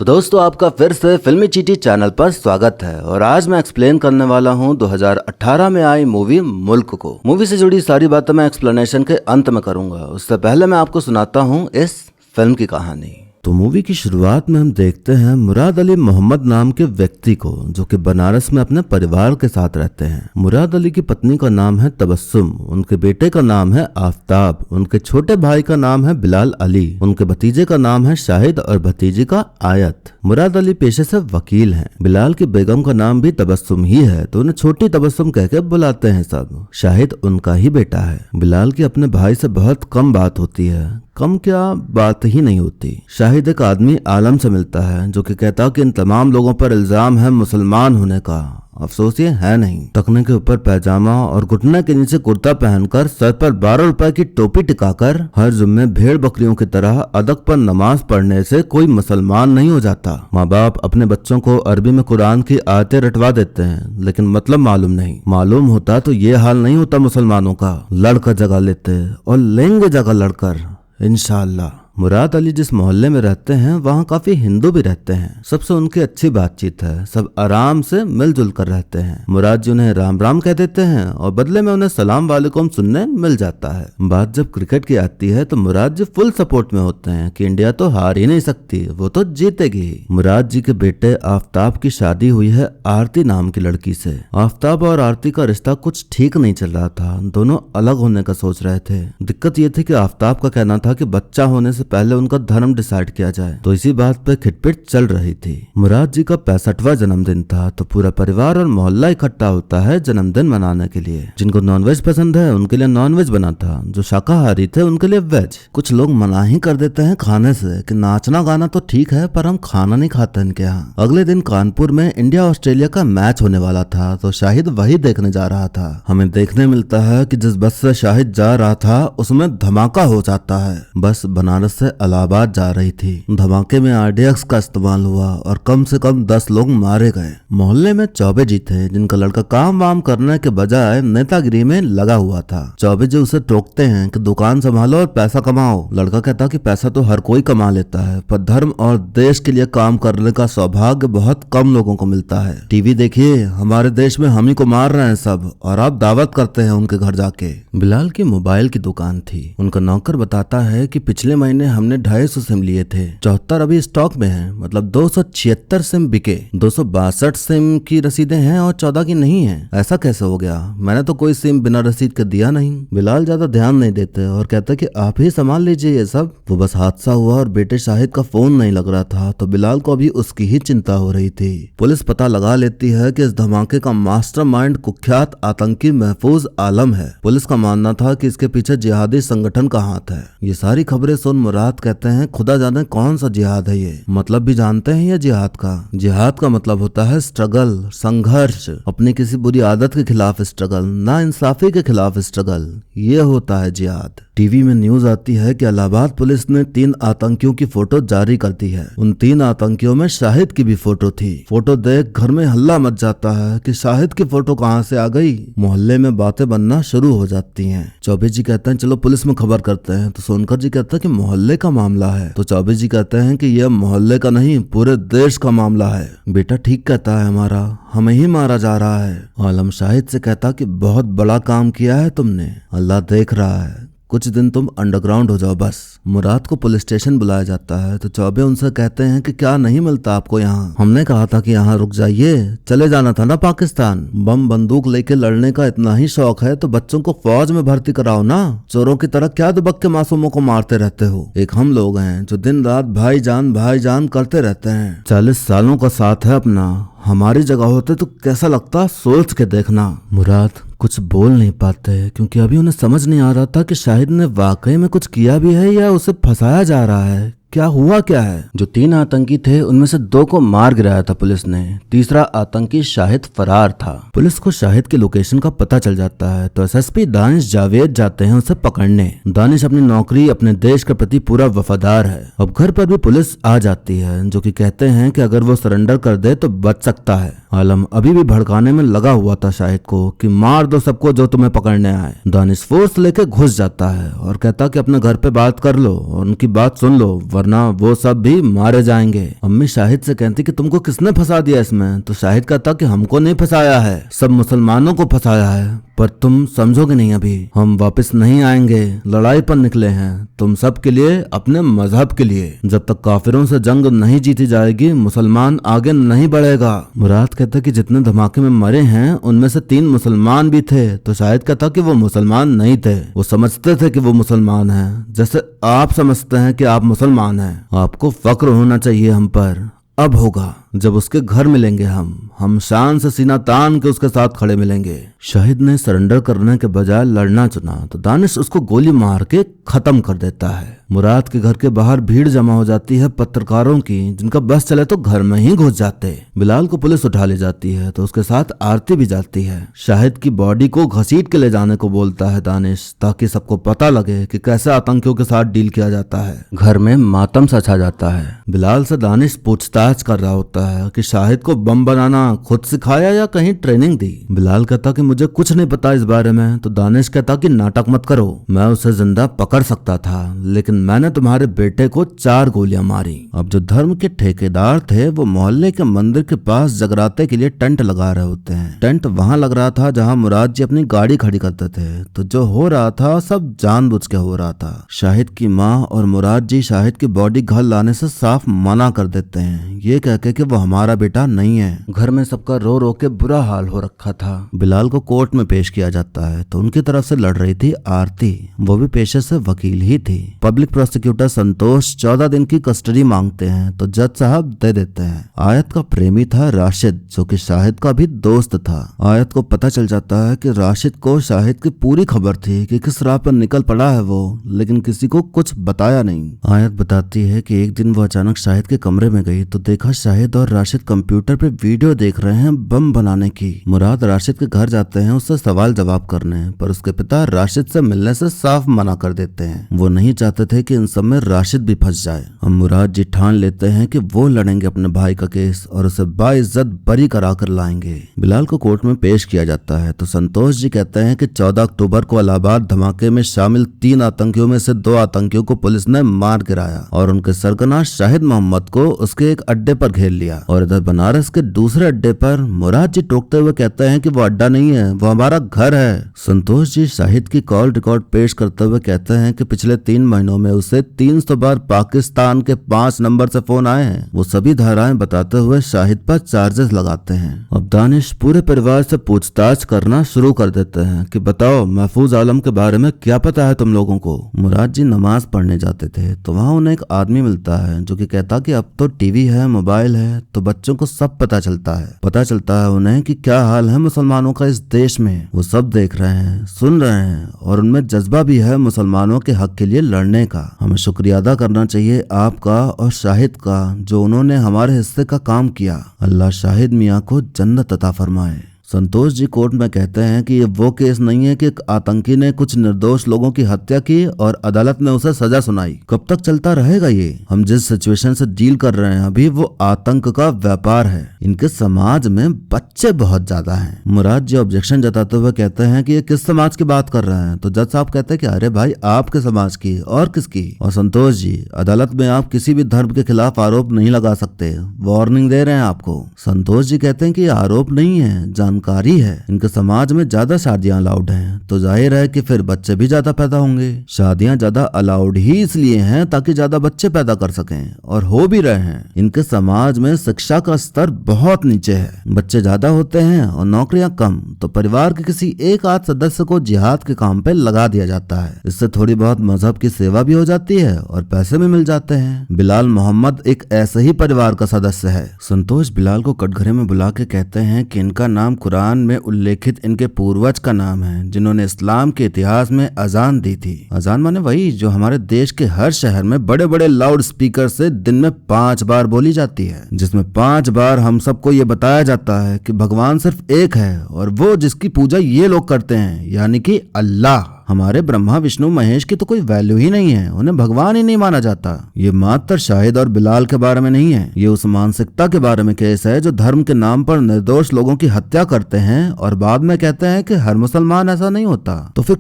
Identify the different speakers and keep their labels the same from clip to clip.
Speaker 1: तो दोस्तों आपका फिर से फिल्मी चीटी चैनल पर स्वागत है और आज मैं एक्सप्लेन करने वाला हूं 2018 में आई मूवी मुल्क को। मूवी से जुड़ी सारी बातें मैं एक्सप्लेनेशन के अंत में करूंगा। उससे पहले मैं आपको सुनाता हूं इस फिल्म की कहानी। तो मूवी की शुरुआत में हम देखते हैं मुराद अली मोहम्मद नाम के व्यक्ति को, जो कि बनारस में अपने परिवार के साथ रहते हैं। मुराद अली की पत्नी का नाम है तबस्सुम, उनके बेटे का नाम है आफताब, उनके छोटे भाई का नाम है बिलाल अली, उनके भतीजे का नाम है शाहिद और भतीजी का आयत। मुराद अली पेशे से वकील हैं। बिलाल की बेगम का नाम भी तबस्सुम ही है, तो उन्हें छोटी तबस्सुम कह के बुलाते हैं सब। शाहिद उनका ही बेटा है। बिलाल की अपने भाई से बहुत कम बात होती है, कम क्या बात ही नहीं होती। शाहिद एक आदमी आलम से मिलता है जो कि कहता कि इन तमाम लोगों पर इल्जाम है मुसलमान होने का, अफसोस ये है नहीं। टखने के ऊपर पैजामा और घुटने के नीचे कुर्ता पहनकर सर पर 12 रुपए की टोपी टिकाकर हर जुम्मे भेड़ बकरियों की तरह अदक पर नमाज पढ़ने से कोई मुसलमान नहीं हो जाता। माँ बाप अपने बच्चों को अरबी में कुरान की आयतें रटवा देते हैं, लेकिन मतलब मालूम नहीं। मालूम होता तो ये हाल नहीं होता मुसलमानों का। लड़कर जगह लेते और लेंगे जगह लड़कर इंशाअल्लाह। मुराद अली जिस मोहल्ले में रहते हैं वहाँ काफी हिंदू भी रहते हैं। सबसे उनकी अच्छी बातचीत है, सब आराम से मिलजुल कर रहते हैं। मुराद जी उन्हें राम राम कह देते हैं और बदले में उन्हें सलाम वालेकुम सुनने मिल जाता है। बात जब क्रिकेट की आती है तो मुराद जी फुल सपोर्ट में होते हैं कि इंडिया तो हार ही नहीं सकती, वो तो जीतेगी। मुराद जी के बेटे आफताब की शादी हुई है आरती नाम की लड़की से। आफताब और आरती का रिश्ता कुछ ठीक नहीं चल रहा था, दोनों अलग होने का सोच रहे थे। दिक्कत ये थी कि आफताब का कहना था कि बच्चा होने से पहले उनका धर्म डिसाइड किया जाए, तो इसी बात पे खिटपिट चल रही थी। मुराद जी का 65वां जन्मदिन था, तो पूरा परिवार और मोहल्ला इकट्ठा होता है जन्मदिन मनाने के लिए। जिनको नॉनवेज पसंद है उनके लिए नॉनवेज बना था, जो शाकाहारी थे उनके लिए वेज। कुछ लोग मना ही कर देते हैं खाने से कि नाचना गाना तो ठीक है पर हम खाना नहीं खाते इनके यहाँ। अगले दिन कानपुर में इंडिया ऑस्ट्रेलिया का मैच होने वाला था, तो शाहिद वही देखने जा रहा था। हमें देखने मिलता है कि जिस बस से शाहिद जा रहा था उसमें धमाका हो जाता है। बस बनारस से इलाहाबाद जा रही थी। धमाके में आरडीएक्स का इस्तेमाल हुआ और कम से कम 10 लोग मारे गए। मोहल्ले में चौबे जी थे, जिनका लड़का काम वाम करने के बजाय नेतागिरी में लगा हुआ था। चौबे जी उसे टोकते हैं कि दुकान संभालो और पैसा कमाओ। लड़का कहता कि पैसा तो हर कोई कमा लेता है, पर धर्म और देश के लिए काम करने का सौभाग्य बहुत कम लोगों को मिलता है। टीवी देखिए, हमारे देश में हम ही को मार रहे हैं सब, और आप दावत करते हैं उनके घर जाके। बिलाल की मोबाइल की दुकान थी। उनका नौकर बताता है कि पिछले महीने हमने 250 सिम लिए थे, 74 अभी स्टॉक में हैं, मतलब 276 सिम बिके। 262 सिम की रसीदें हैं और 14 की नहीं है। ऐसा कैसे हो गया? मैंने तो कोई सिम बिना रसीद के दिया नहीं। बिलाल ज्यादा ध्यान नहीं देते और कहते कि आप ही संभाल लीजिए ये सब। वो बस हादसा हुआ और बेटे शाहिद का फोन नहीं लग रहा था, तो बिलाल को अभी उसकी ही चिंता हो रही थी। पुलिस पता लगा लेती है कि इस धमाके का मास्टरमाइंड कुख्यात आतंकी महफूज आलम है। पुलिस का मानना था कि इसके पीछे जिहादी संगठन का हाथ है। ये सारी खबरें सुन मुराद कहते हैं खुदा जाने कौन सा जिहाद है ये। मतलब भी जानते हैं ये जिहाद का? जिहाद का मतलब होता है स्ट्रगल, संघर्ष, अपनी किसी बुरी आदत के खिलाफ स्ट्रगल, ना इंसाफी के खिलाफ स्ट्रगल, ये होता है जिहाद। टीवी में न्यूज आती है कि इलाहाबाद पुलिस ने 3 आतंकियों की फोटो जारी कर दी है। उन 3 आतंकियों में शाहिद की भी फोटो थी। फोटो देख घर में हल्ला मच जाता है कि शाहिद की फोटो कहाँ से आ गई। मोहल्ले में बातें बनना शुरू हो जाती हैं। चौबे जी कहते हैं चलो पुलिस में खबर करते हैं, तो सोनकर जी कहता है कि मोहल्ले का मामला है। तो चौबे जी कहते हैं कि यह मोहल्ले का नहीं पूरे देश का मामला है। बेटा ठीक कहता है, हमारा हमें ही मारा जा रहा है। आलम शाहिद से कहता कि बहुत बड़ा काम किया है तुमने, अल्लाह देख रहा है, कुछ दिन तुम अंडरग्राउंड हो जाओ बस। मुराद को पुलिस स्टेशन बुलाया जाता है, तो चौबे उनसे कहते हैं कि क्या नहीं मिलता आपको यहाँ? हमने कहा था कि यहाँ रुक जाइए, चले जाना था ना पाकिस्तान। बम बंदूक लेके लड़ने का इतना ही शौक है तो बच्चों को फौज में भर्ती कराओ ना। चोरों की तरह क्या दुबक के मासूमों को मारते रहते हो? एक हम लोग हैं जो दिन रात भाईजान करते रहते हैं। 40 सालों का साथ है अपना, हमारी जगह होते तो कैसा लगता, सोच के देखना। मुराद कुछ बोल नहीं पाते क्योंकि अभी उन्हें समझ नहीं आ रहा था कि शाहिद ने वाकई में कुछ किया भी है या उसे फंसाया जा रहा है। क्या हुआ क्या है? जो 3 आतंकी थे उनमें से 2 को मार गिराया था पुलिस ने, तीसरा आतंकी शाहिद फरार था। पुलिस को शाहिद की लोकेशन का पता चल जाता है, तो एसएसपी दानिश जावेद जाते हैं उसे पकड़ने। दानिश अपनी नौकरी, अपने देश के प्रति पूरा वफादार है। अब घर पर भी पुलिस आ जाती है, जो कि कहते हैं कि अगर वो सरेंडर कर दे तो बच सकता है। आलम अभी भी भड़काने में लगा हुआ था शाहिद को कि मार दो सबको जो तुम्हें पकड़ने आए। दानिश फोर्स लेके घुस जाता है और कहता कि अपने घर पे बात कर लो और उनकी बात सुन लो वरना वो सब भी मारे जाएंगे। अम्मी शाहिद से कहती कि तुमको किसने फंसा दिया इसमें, तो शाहिद कहता कि हमको नहीं फंसाया है, सब मुसलमानों को फंसाया है, पर तुम समझोगे नहीं, अभी हम वापस नहीं आएंगे, लड़ाई पर निकले हैं तुम सब के लिए, अपने मजहब के लिए। जब तक काफिरों से जंग नहीं जीती जाएगी मुसलमान आगे नहीं बढ़ेगा। मुराद कहता कि जितने धमाके में मरे हैं उनमें से 3 मुसलमान भी थे, तो शाहिद कहता कि वो मुसलमान नहीं थे, वो समझते थे कि वो मुसलमान हैं, जैसे आप समझते हैं कि आप मुसलमान हैं। आपको फक्र होना चाहिए हम पर, अब होगा जब उसके घर मिलेंगे हम शान से सीना तान के उसके साथ खड़े मिलेंगे। शाहिद ने सरेंडर करने के बजाय लड़ना चुना तो दानिश उसको गोली मार के खत्म कर देता है। मुराद के घर के बाहर भीड़ जमा हो जाती है पत्रकारों की, जिनका बस चले तो घर में ही घुस जाते। बिलाल को पुलिस उठा ले जाती है तो उसके साथ आरती भी जाती है। शाहिद की बॉडी को घसीट के ले जाने को बोलता है दानिश, ताकि सबको पता लगे कि कैसे आतंकियों के साथ डील किया जाता है। घर में मातम सा छा जाता है। बिलाल से दानिश पूछताछ कर रहा होता है कि शाहिद को बम बनाना खुद सिखाया या कहीं ट्रेनिंग दी। बिलाल कहता कि मुझे कुछ नहीं पता इस बारे में, तो दानिश कहता कि नाटक मत करो, मैं उसे जिंदा पकड़ सकता था लेकिन मैंने तुम्हारे बेटे को 4 गोलियां मारी। अब जो धर्म के ठेकेदार थे वो मोहल्ले के मंदिर के पास जगराते के लिए टेंट लगा रहे होते हैं। टेंट वहां लग रहा था जहां मुराद जी अपनी गाड़ी खड़ी करते थे, तो जो हो रहा था सब जानबूझ के हो रहा था। शाहिद की माँ और मुराद जी शाहिद की बॉडी घर लाने से साफ मना कर देते हैं, ये कह के कि वो हमारा बेटा नहीं है। घर में सबका रो रो के बुरा हाल हो रखा था। बिलाल को कोर्ट में पेश किया जाता है तो उनकी तरफ से लड़ रही थी आरती, वो भी पेशे से वकील ही थी। पब्लिक प्रोसिक्यूटर संतोष 14 दिन की कस्टडी मांगते हैं तो जज साहब दे देते हैं। आयत का प्रेमी था राशिद, जो कि शाहिद का भी दोस्त था। आयत को पता चल जाता है कि राशिद को शाहिद की पूरी खबर थी कि किस राह पर निकल पड़ा है वो, लेकिन किसी को कुछ बताया नहीं। आयत बताती है कि एक दिन वो अचानक शाहिद के कमरे में गई तो देखा शाहिद और राशिद कंप्यूटर पे वीडियो देख रहे हैं बम बनाने की। मुराद राशिद के घर जाते हैं उससे सवाल जवाब करने, पर उसके पिता राशिद से मिलने से साफ मना कर देते हैं। वो नहीं चाहते थे कि इन सब में राशिद भी फंस जाए। अब मुराद जी ठान लेते हैं कि वो लड़ेंगे अपने भाई का केस और उसे बाइज्जत बरी करा कर लाएंगे। बिलाल को कोर्ट में पेश किया जाता है तो संतोष जी कहते हैं कि 14 अक्टूबर को इलाहाबाद धमाके में शामिल 3 आतंकियों में से 2 आतंकियों को पुलिस ने मार गिराया और उनके सरगना शाहिद मोहम्मद को उसके एक अड्डे पर घेर लिया। और इधर बनारस के दूसरे अड्डे पर मुराद जी टोकते हुए कहते हैं कि वो अड्डा नहीं है, वो हमारा घर है। संतोष जी शाहिद की कॉल रिकॉर्ड पेश करते हुए कहते हैं कि पिछले 3 महीनों में उसे 300 बार पाकिस्तान के 5 नंबर से फोन आए हैं। वो सभी धाराएं बताते हुए शाहिद पर चार्जेस लगाते हैं। अब दानिश पूरे परिवार से पूछताछ करना शुरू कर देते हैं कि बताओ महफूज आलम के बारे में क्या पता है तुम लोगों को। मुराद जी नमाज पढ़ने जाते थे तो वहाँ उन्हें एक आदमी मिलता है जो कि कहता कि अब तो टीवी है, मोबाइल है, तो बच्चों को सब पता चलता है। पता चलता है उन्हें कि क्या हाल है मुसलमानों का इस देश में। वो सब देख रहे हैं, सुन रहे हैं और उनमें जज्बा भी है मुसलमानों के हक के लिए लड़ने का। हमें शुक्रिया अदा करना चाहिए आपका और शाहिद का, जो उन्होंने हमारे हिस्से का काम किया। अल्लाह शाहिद मियाँ को जन्नत अता फरमाए। संतोष जी कोर्ट में कहते हैं कि ये वो केस नहीं है कि एक आतंकी ने कुछ निर्दोष लोगों की हत्या की और अदालत ने उसे सजा सुनाई। कब तक चलता रहेगा ये? हम जिस सिचुएशन से डील कर रहे हैं अभी वो आतंक का व्यापार है। इनके समाज में बच्चे बहुत ज्यादा हैं। मुराद जी ऑब्जेक्शन जताते हुए कहते हैं कि ये किस समाज की बात कर रहे हैं, तो जज साहब कहते हैं कि अरे भाई आपके समाज की और किसकी। और संतोष जी अदालत में आप किसी भी धर्म के खिलाफ आरोप नहीं लगा सकते, वार्निंग दे रहे हैं आपको। संतोष जी कहते हैं कि आरोप नहीं है, जानकारी है। इनके समाज में ज्यादा शादियां अलाउड हैं, तो जाहिर है कि फिर बच्चे भी ज्यादा पैदा होंगे। शादियां ज्यादा अलाउड ही इसलिए हैं ताकि ज्यादा बच्चे पैदा कर सकें, और हो भी रहे हैं। इनके समाज में शिक्षा का स्तर बहुत नीचे है, बच्चे ज्यादा होते हैं और नौकरियां कम, तो परिवार के किसी एक आध सदस्य को जिहाद के काम पे लगा दिया जाता है। इससे थोड़ी बहुत मजहब की सेवा भी हो जाती है और पैसे भी मिल जाते हैं। बिलाल मोहम्मद एक ऐसे ही परिवार का सदस्य है। संतोष बिलाल को कटघरे में बुला के कहते हैं कि इनका नाम कुरान में उल्लेखित इनके पूर्वज का नाम है, जिन्होंने इस्लाम के इतिहास में अजान दी थी। अजान माने वही जो हमारे देश के हर शहर में बड़े बड़े लाउड स्पीकर से दिन में 5 बार बोली जाती है, जिसमें 5 बार हम सबको ये बताया जाता है कि भगवान सिर्फ एक है और वो जिसकी पूजा ये लोग करते हैं, यानी कि अल्लाह। हमारे ब्रह्मा विष्णु महेश की तो कोई वैल्यू ही नहीं है, उन्हें भगवान ही नहीं माना जाता। ये मात्र शाहिद और बिलाल के बारे में नहीं है, ये उस मानसिकता के बारे में केस है जो धर्म के नाम पर निर्दोष लोगों की हत्या करते हैं और बाद में कहते हैं कि हर मुसलमान ऐसा नहीं होता। तो फिर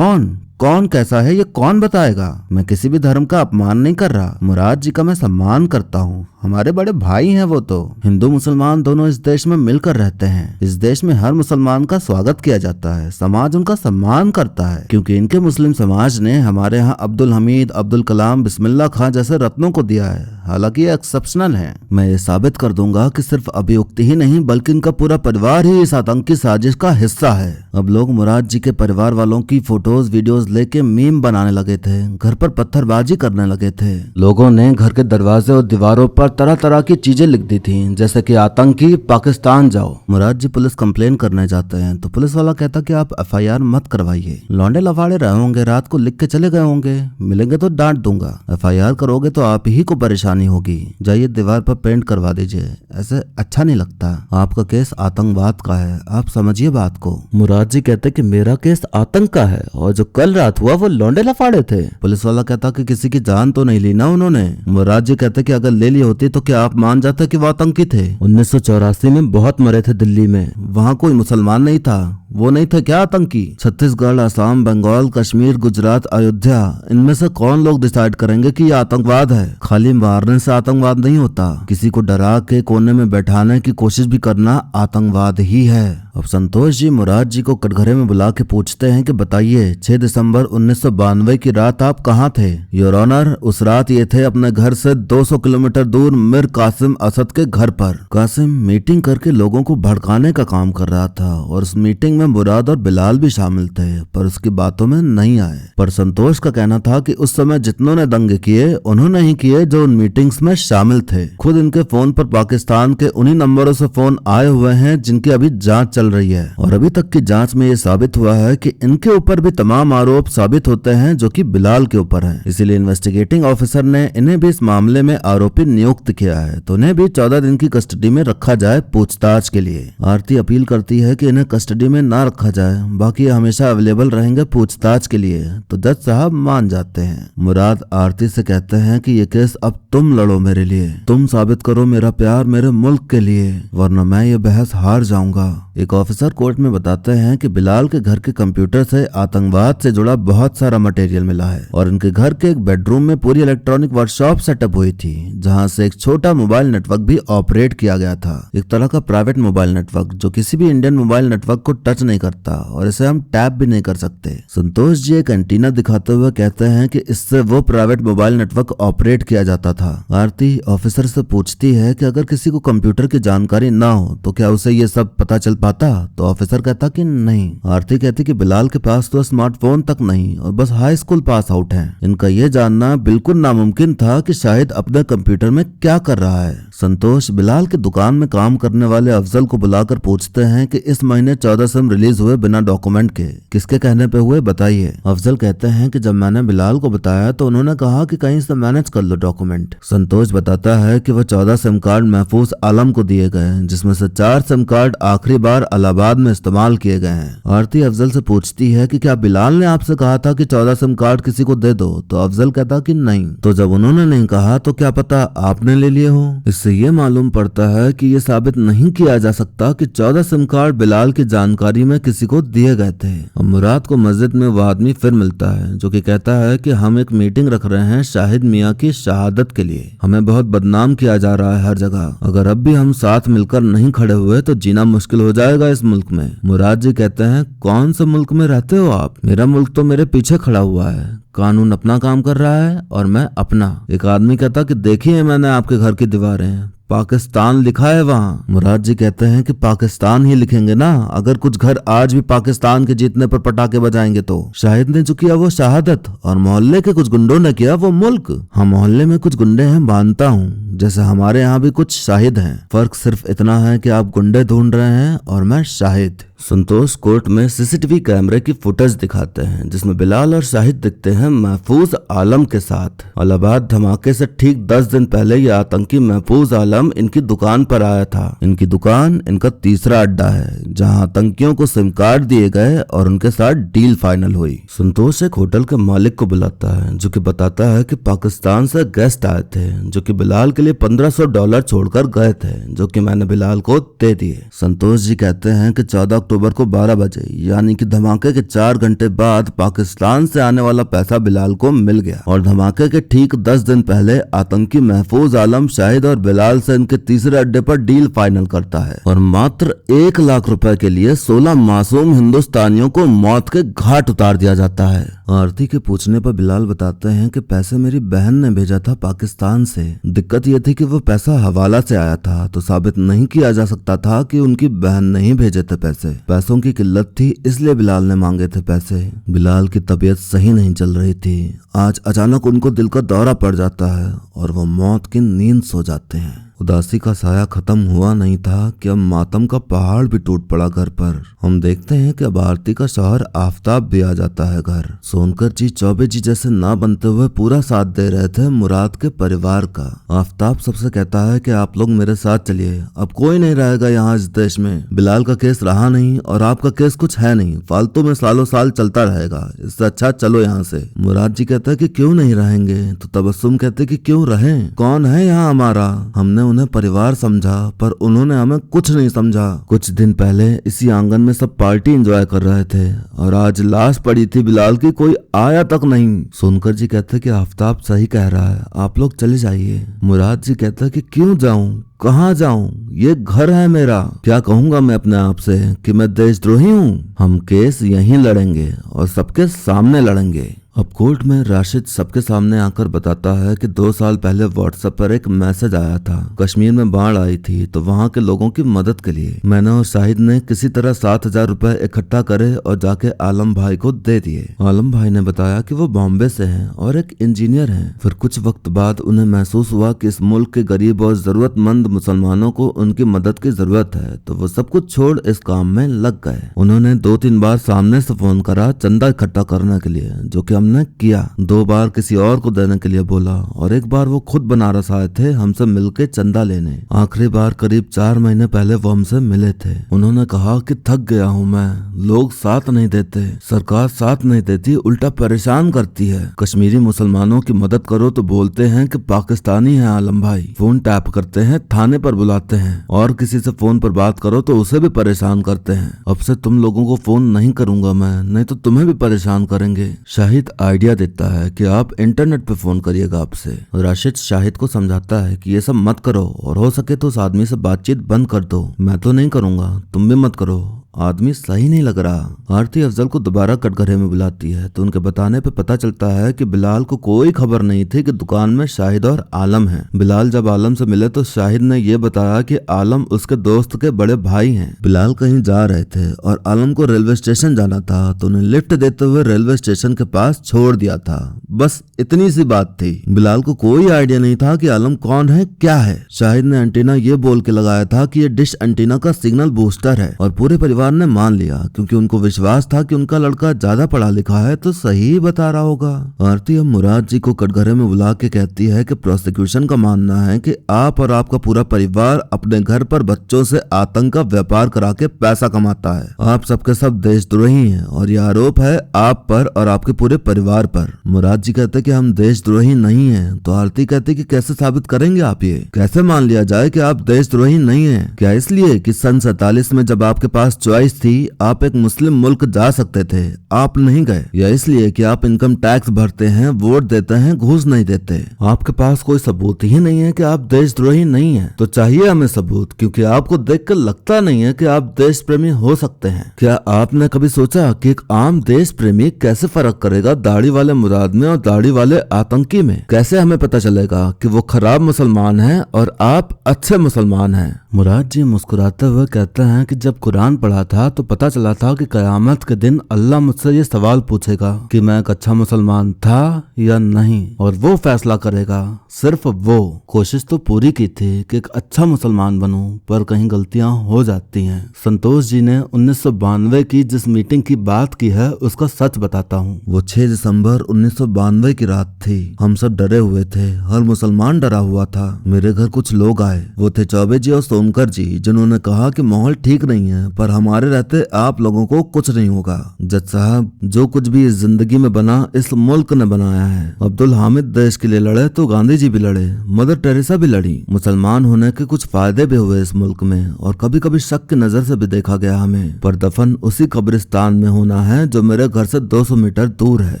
Speaker 1: कौन कैसा है ये कौन बताएगा। मैं किसी भी धर्म का अपमान नहीं कर रहा, मुराद जी का मैं सम्मान करता हूँ, हमारे बड़े भाई हैं वो तो। हिंदू मुसलमान दोनों इस देश में मिलकर रहते हैं। इस देश में हर मुसलमान का स्वागत किया जाता है, समाज उनका सम्मान करता है, क्योंकि इनके मुस्लिम समाज ने हमारे यहाँ अब्दुल हमीद, अब्दुल कलाम, बिस्मिल्लाह खां जैसे रत्नों को दिया है। हालांकि ये एक्सेप्शनल है। मैं ये साबित कर दूंगा कि सिर्फ अभियुक्ति ही नहीं बल्कि इनका पूरा परिवार ही इस आतंकी साजिश का हिस्सा है। अब लोग मुराद जी के परिवार वालों की फोटोज वीडियोस लेके मीम बनाने लगे थे, घर पर पत्थरबाजी करने लगे थे। लोगों ने घर के दरवाजे और दीवारों पर तरह तरह की चीजें लिख दी थी, जैसे कि आतंकी पाकिस्तान जाओ। मुराद जी पुलिस कंप्लेन करने जाते हैं तो पुलिस वाला कहता कि आप FIR मत करवाइए, लौंडे लफाड़े रहे होंगे, रात को लिख के चले गए होंगे, मिलेंगे तो डांट दूंगा, FIR करोगे तो आप ही को परेशानी होगी, जाइए दीवार पर पेंट करवा दीजिए, ऐसे अच्छा नहीं लगता। आपका केस आतंकवाद का है, आप समझिए बात को। मुराद जी कहते कि मेरा केस आतंक का है और जो कल रात हुआ वो लौंडे लफाड़े थे। पुलिस वाला कहता कि किसी की जान तो नहीं ली ना उन्होंने। मुराद जी कहते कि अगर ले ली होती तो क्या आप मान जाते कि वो आतंकी थे। 1984 में बहुत मरे थे दिल्ली में, वहाँ कोई मुसलमान नहीं था, वो नहीं थे क्या आतंकी। छत्तीसगढ़, असम, बंगाल, कश्मीर, गुजरात, अयोध्या, इनमें से कौन लोग डिसाइड करेंगे कि ये आतंकवाद है। खाली मारने से आतंकवाद नहीं होता, किसी को डरा के कोने में बैठाने की कोशिश भी करना आतंकवाद ही है। अब संतोष जी मुराद जी को कटघरे में बुला के पूछते हैं कि बताइए 6 दिसंबर 1992 की रात आप कहाँ थे। योर ऑनर, उस रात ये थे अपने घर से 200 किलोमीटर दूर मिर कासिम असद के घर पर। कासिम मीटिंग करके लोगों को भड़काने का काम कर रहा था और उस मीटिंग में मुराद और बिलाल भी शामिल थे, पर उसकी बातों में नहीं आए। पर संतोष का कहना था कि उस समय जितनों ने दंगे किए उन्होंने ही किए जो उन मीटिंग्स में शामिल थे। खुद इनके फोन पर पाकिस्तान के उन्हीं नंबरों से फोन आए हुए हैं जिनकी अभी जांच चल रही है और अभी तक की जांच में ये साबित हुआ है कि इनके ऊपर भी तमाम आरोप साबित होते हैं जो कि बिलाल के ऊपर हैं। इसीलिए इन्वेस्टिगेटिंग ऑफिसर ने इन्हें भी इस मामले में आरोपी नियुक्त किया है, तो इन्हें भी 14 दिन की कस्टडी में रखा जाए पूछताछ के लिए। आरती अपील करती है कि इन्हें कस्टडी में ना रखा जाए, बाकी हमेशा अवेलेबल रहेंगे पूछताछ के लिए, तो जज साहब मान जाते हैं। मुराद आरती से कहते हैं कि ये केस अब तुम लड़ो मेरे लिए, तुम साबित करो मेरा प्यार मेरे मुल्क के लिए, वरना मैं ये बहस हार जाऊंगा। एक ऑफिसर कोर्ट में बताते हैं कि बिलाल के घर के कंप्यूटर से आतंकवाद से जुड़ा बहुत सारा मटेरियल मिला है और इनके घर के एक बेडरूम में पूरी इलेक्ट्रॉनिक वर्कशॉप सेटअप हुई थी, जहां से एक छोटा मोबाइल नेटवर्क भी ऑपरेट किया गया था, एक तरह का प्राइवेट मोबाइल नेटवर्क जो किसी भी इंडियन मोबाइल नेटवर्क को टच नहीं करता और इसे हम टैप भी नहीं कर सकते। संतोष जी एक एंटीना दिखाते हुए कहते हैं कि इससे वो प्राइवेट मोबाइल नेटवर्क ऑपरेट किया जाता था। आरती ऑफिसर से पूछती है कि अगर किसी को कंप्यूटर की जानकारी ना हो तो क्या उसे ये सब पता चल पाता, तो ऑफिसर कहता कि नहीं। आरती कहती कि बिलाल के पास तो स्मार्टफोन तक नहीं और बस हाई स्कूल पास आउट है, इनका ये जानना बिल्कुल नामुमकिन था कि शायद अपने कंप्यूटर में क्या कर रहा है। संतोष बिलाल की दुकान में काम करने वाले अफजल को बुलाकर पूछते हैं कि इस महीने 14 सिम रिलीज हुए बिना डॉक्यूमेंट के, किसके कहने पे हुए बताइए। अफजल कहते हैं कि जब मैंने बिलाल को बताया तो उन्होंने कहा कि कहीं से मैनेज कर लो डॉक्यूमेंट। संतोष बताता है कि वह 14 सिम कार्ड महफूज आलम को दिए गए, जिसमें से 4 सिम कार्ड आखिरी बार इलाहाबाद में इस्तेमाल किए गए हैं। आरती अफजल से पूछती है कि क्या बिलाल ने आपसे कहा था कि 14 सिम कार्ड किसी को दे दो, तो अफजल कहता कि नहीं। तो जब उन्होंने नहीं कहा तो क्या पता आपने ले लिए हो। इससे ये मालूम पड़ता है कि ये साबित नहीं किया जा सकता कि 14 सिम कार्ड बिलाल की जानकारी में किसी को दिए गए थे। अब मुराद को मस्जिद में वो आदमी फिर मिलता है जो कि कहता है कि हम एक मीटिंग रख रहे हैं शाहिद मियाँ की शहादत के लिए, हमें बहुत बदनाम किया जा रहा है हर जगह, अगर अब भी हम साथ मिलकर नहीं खड़े हुए तो जीना मुश्किल हो जाएगा इस मुल्क में। मुराद जी कहते हैं कौन से मुल्क में रहते हो आप, मेरा मुल्क तो मेरे पीछे खड़ा हुआ है, कानून अपना काम कर रहा है और मैं अपना। एक आदमी कहता कि देखिए मैंने आपके घर की दीवारें, पाकिस्तान लिखा है वहाँ। मुराद जी कहते हैं कि पाकिस्तान ही लिखेंगे ना, अगर कुछ घर आज भी पाकिस्तान के जीतने पर पटाखे बजाएंगे तो। शाहिद ने जो किया वो शहादत और मोहल्ले के कुछ गुंडों ने किया वो मुल्क। हम मोहल्ले में कुछ गुंडे हैं मानता हूँ, जैसे हमारे यहाँ भी कुछ शाहिद हैं, फर्क सिर्फ इतना है कि आप गुंडे ढूंढ रहे हैं और मैं शाहिद। संतोष कोर्ट में सीसीटीवी कैमरे की फुटेज दिखाते हैं जिसमें बिलाल और शाहिद दिखते हैं महफूज आलम के साथ। इलाहाबाद धमाके से ठीक 10 दिन पहले ये आतंकी महफूज आलम इनकी दुकान पर आया था। इनकी दुकान इनका तीसरा अड्डा है जहां आतंकियों को सिम कार्ड दिए गए और उनके साथ डील फाइनल हुई। संतोष एक होटल के मालिक को बुलाता है जो कि बताता है कि पाकिस्तान से गेस्ट आए थे जो कि बिलाल के लिए $1500 छोड़कर गए थे जो कि मैंने बिलाल को दे दिए। संतोष जी कहते हैं कि 14 अक्टूबर को 12 बजे यानी कि धमाके के 4 घंटे बाद पाकिस्तान से आने वाला पैसा बिलाल को मिल गया और धमाके के ठीक 10 दिन पहले आतंकी महफूज आलम शाहिद और बिलाल से इनके तीसरे अड्डे पर डील फाइनल करता है और मात्र 1 लाख रुपए के लिए 16 मासूम हिंदुस्तानियों को मौत के घाट उतार दिया जाता है। आरती के पूछने पर बिलाल बताते हैं कि पैसे मेरी बहन ने भेजा था पाकिस्तान से। दिक्कत यह थी कि वो पैसा हवाला से आया था तो साबित नहीं किया जा सकता था कि उनकी बहन ने ही भेजे थे पैसे। पैसों की किल्लत थी इसलिए बिलाल ने मांगे थे पैसे। बिलाल की तबीयत सही नहीं चल रही थी। आज अचानक उनको दिल का दौरा पड़ जाता है और वो मौत की नींद सो जाते हैं। उदासी का साया खत्म हुआ नहीं था कि अब मातम का पहाड़ भी टूट पड़ा घर पर। हम देखते हैं कि अब आरती का शौहर आफताब भी आ जाता है घर। सोनकर जी चौबे जी जैसे ना बनते हुए पूरा साथ दे रहे थे मुराद के परिवार का। आफताब सबसे कहता है कि आप लोग मेरे साथ चलिए, अब कोई नहीं रहेगा यहाँ इस देश में। बिलाल का केस रहा नहीं और आपका केस कुछ है नहीं, फालतू में सालों साल चलता रहेगा, इससे अच्छा चलो यहाँ से। मुराद जी कहता है कि क्यों नहीं रहेंगे तो तबस्सुम कहते कि क्यों रहें, कौन है यहाँ हमारा। हमने उन्हें परिवार समझा पर उन्होंने हमें कुछ नहीं समझा। कुछ दिन पहले इसी आंगन में सब पार्टी एंजॉय कर रहे थे और आज लाश पड़ी थी बिलाल की, कोई आया तक नहीं। सोनकर जी कहते कि आफताब सही कह रहा है, आप लोग चले जाइए। मुराद जी कहता कि क्यों जाऊं, कहाँ जाऊं, ये घर है मेरा। क्या कहूंगा मैं अपने आप से कि मैं देशद्रोही हूँ। हम केस यहीं लड़ेंगे और सबके सामने लड़ेंगे। अब कोर्ट में राशिद सबके सामने आकर बताता है कि 2 साल पहले व्हाट्सएप पर एक मैसेज आया था। कश्मीर में बाढ़ आई थी तो वहां के लोगों की मदद के लिए मैंने और शाहिद ने किसी तरह 7,000 रुपए इकट्ठा करे और जाके आलम भाई को दे दिए। आलम भाई ने बताया कि वो बॉम्बे से हैं और एक इंजीनियर हैं। फिर कुछ वक्त बाद उन्हें महसूस हुआ कि इस मुल्क के गरीब और जरूरतमंद मुसलमानों को उनकी मदद की जरूरत है तो वो सब कुछ छोड़ इस काम में लग गए। उन्होंने 2-3 बार सामने से फोन करा चंदा इकट्ठा करने के लिए जो कि हमने किया। 2 बार किसी और को देने के लिए बोला और एक बार वो खुद बनारस आए थे हमसे मिलके चंदा लेने। आखिरी बार करीब 4 महीने पहले वो हमसे मिले थे। उन्होंने कहा कि थक गया हूँ मैं, लोग साथ नहीं देते, सरकार साथ नहीं देती, उल्टा परेशान करती है। कश्मीरी मुसलमानों की मदद करो तो बोलते हैं कि पाकिस्तानी है आलम भाई। फोन टैप करते हैं, थाने पर बुलाते हैं और किसी से फोन पर बात करो तो उसे भी परेशान करते हैं। अब से तुम लोगों को फोन नहीं करूंगा मैं, नहीं तो तुम्हें भी परेशान करेंगे। शाहिद आइडिया देता है कि आप इंटरनेट पे फोन करिएगा आपसे। राशिद शाहिद को समझाता है कि ये सब मत करो और हो सके तो उस आदमी से बातचीत बंद कर दो। मैं तो नहीं करूंगा, तुम भी मत करो, आदमी सही नहीं लग रहा। आरती अफजल को दोबारा कटघरे में बुलाती है तो उनके बताने पे पता चलता है कि बिलाल को कोई खबर नहीं थी कि दुकान में शाहिद और आलम हैं। बिलाल जब आलम से मिले तो शाहिद ने ये बताया कि आलम उसके दोस्त के बड़े भाई हैं। बिलाल कहीं जा रहे थे और आलम को रेलवे स्टेशन जाना था तो उन्हें लिफ्ट देते हुए रेलवे स्टेशन के पास छोड़ दिया था। बस इतनी सी बात थी। बिलाल को कोई आइडिया नहीं था कि आलम कौन है क्या है। शाहिद ने एंटीना ये बोल के लगाया था कि ये डिश एंटीना का सिग्नल बूस्टर है और पूरे परिवार ने मान लिया क्योंकि उनको विश्वास था कि उनका लड़का ज्यादा पढ़ा लिखा है तो सही बता रहा होगा। आरती अब मुराद जी को कटघरे में बुला के कहती है कि प्रोसिक्यूशन का मानना है कि आप और आपका पूरा परिवार अपने घर पर बच्चों से आतंक का व्यापार करा के पैसा कमाता है। आप सबके सब देशद्रोही हैं और यह आरोप है आप पर और आपके पूरे परिवार पर। मुराद जी कहते कि हम देशद्रोही नहीं हैं तो आरती कहती कि कैसे साबित करेंगे आप, ये कैसे मान लिया जाए कि आप देशद्रोही नहीं हैं? क्या इसलिए कि सन 47 में जब आपके पास चॉइस थी आप एक मुस्लिम मुल्क जा सकते थे, आप नहीं गए, या इसलिए कि आप इनकम टैक्स भरते हैं, वोट देते हैं, घूस नहीं देते? आपके पास कोई सबूत ही नहीं है कि आप देशद्रोही नहीं हैं। तो चाहिए हमें सबूत क्योंकि आपको देखकर लगता नहीं है कि आप देश प्रेमी हो सकते हैं। क्या आपने कभी सोचा कि एक आम देश प्रेमी कैसे फर्क करेगा दाढ़ी वाले मुराद में और दाढ़ी वाले आतंकी में? कैसे हमें पता चलेगा कि वो खराब मुसलमान है और आप अच्छे मुसलमान हैं? मुराद जी मुस्कुराते हुए कहते हैं कि जब कुरान पढ़ा था तो पता चला था कि कयामत के दिन अल्लाह मुझसे ये सवाल पूछेगा कि मैं एक अच्छा मुसलमान था या नहीं, और वो फैसला करेगा। सिर्फ वो कोशिश तो पूरी की थी कि एक अच्छा मुसलमान बनूं, पर कहीं गलतियां हो जाती हैं। संतोष जी ने 1992 की जिस मीटिंग की बात की है उसका सच बताता हूँ। वो 6 दिसंबर 1992 की रात थी। हम सब डरे हुए थे, हर मुसलमान डरा हुआ था। मेरे घर कुछ लोग आए। वो थे चौबे जी और सोनकर जी, जिन्होंने कहा कि माहौल ठीक नहीं है, पर हमारे रहते आप लोगों को कुछ नहीं होगा। जज साहब, जो कुछ भी इस जिंदगी में बना इस मुल्क ने बनाया है। अब्दुल हामिद देश के लिए लड़े तो गांधी जी भी लड़े, मदर टेरेसा भी लड़ी। मुसलमान होने के कुछ फायदे भी हुए इस मुल्क में, और कभी कभी शक की नजर से भी देखा गया हमें, पर दफन उसी कब्रिस्तान में होना है जो मेरे घर से 200 मीटर दूर है।